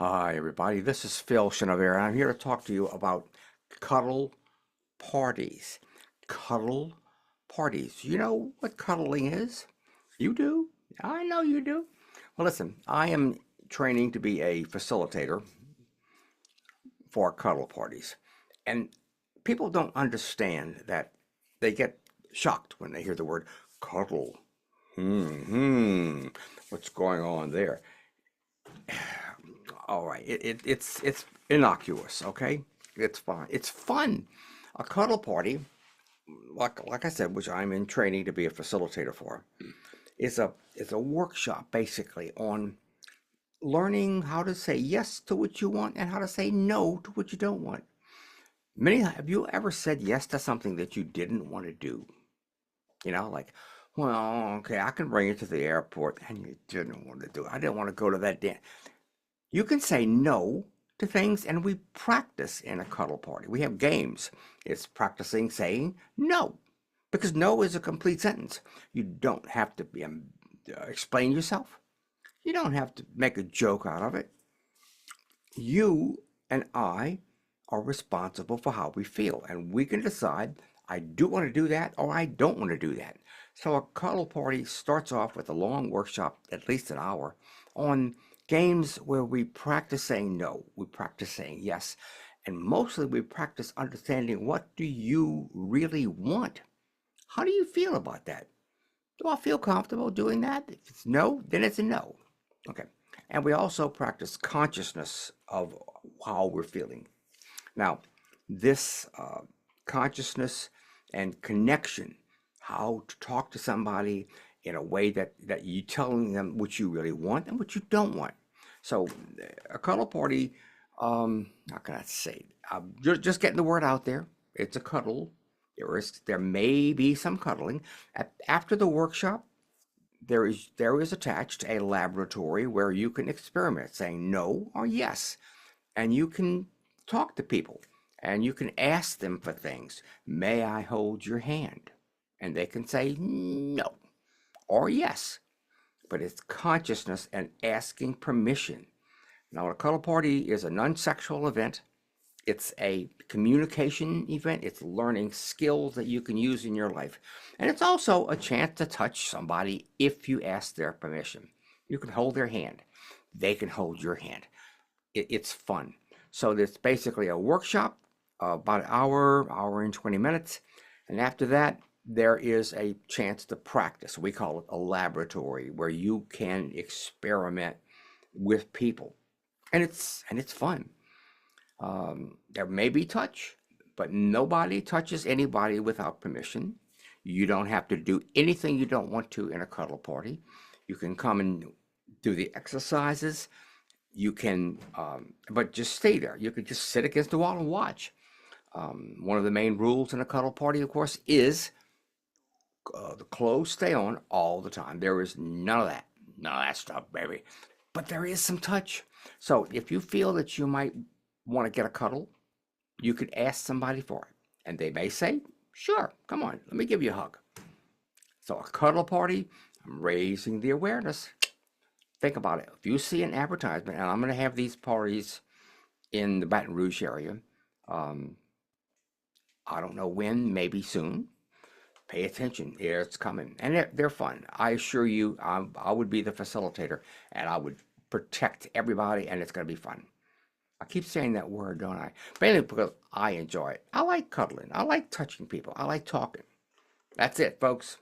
Hi, everybody. This is Phil Shinover, and I'm here to talk to you about cuddle parties. Cuddle parties. You know what cuddling is? You do? I know you do. Well, listen, I am training to be a facilitator for cuddle parties, and people don't understand that they get shocked when they hear the word cuddle. What's going on there? All right, it's innocuous, okay? It's fine. It's fun. A cuddle party, like I said, which I'm in training to be a facilitator for, is a workshop basically on learning how to say yes to what you want and how to say no to what you don't want. Have you ever said yes to something that you didn't want to do? Like, well, okay, I can bring you to the airport, and you didn't want to do it. I didn't want to go to that dance. You can say no to things, and we practice in a cuddle party. We have games. It's practicing saying no, because no is a complete sentence. You don't have to explain yourself. You don't have to make a joke out of it. You and I are responsible for how we feel, and we can decide I do want to do that or I don't want to do that. So a cuddle party starts off with a long workshop, at least an hour, on games where we practice saying no, we practice saying yes, and mostly we practice understanding what do you really want? How do you feel about that? Do I feel comfortable doing that? If it's no, then it's a no. Okay. And we also practice consciousness of how we're feeling. Now, this consciousness and connection, how to talk to somebody in a way that you telling them what you really want and what you don't want. So a cuddle party, how can I say? Just getting the word out there. It's a cuddle. There may be some cuddling. After the workshop, there is attached a laboratory where you can experiment, saying no or yes, and you can talk to people and you can ask them for things. May I hold your hand? And they can say no or yes, but it's consciousness and asking permission. Now, a cuddle party is a non-sexual event. It's a communication event. It's learning skills that you can use in your life. And it's also a chance to touch somebody if you ask their permission. You can hold their hand. They can hold your hand. It's fun. So it's basically a workshop, about an hour and 20 minutes. And after that, there is a chance to practice. We call it a laboratory where you can experiment with people. And it's fun. There may be touch, but nobody touches anybody without permission. You don't have to do anything you don't want to in a cuddle party. You can come and do the exercises. You can, but just stay there. You can just sit against the wall and watch. One of the main rules in a cuddle party, of course, is the clothes stay on all the time. There is none of that stuff, baby. But there is some touch. So if you feel that you might want to get a cuddle, you could ask somebody for it. And they may say, sure, come on, let me give you a hug. So a cuddle party, I'm raising the awareness. Think about it. If you see an advertisement, and I'm going to have these parties in the Baton Rouge area, um, I don't know when, maybe soon. Pay attention. It's coming. And they're fun. I assure you, I would be the facilitator and I would protect everybody, and it's going to be fun. I keep saying that word, don't I? Mainly because I enjoy it. I like cuddling. I like touching people. I like talking. That's it, folks.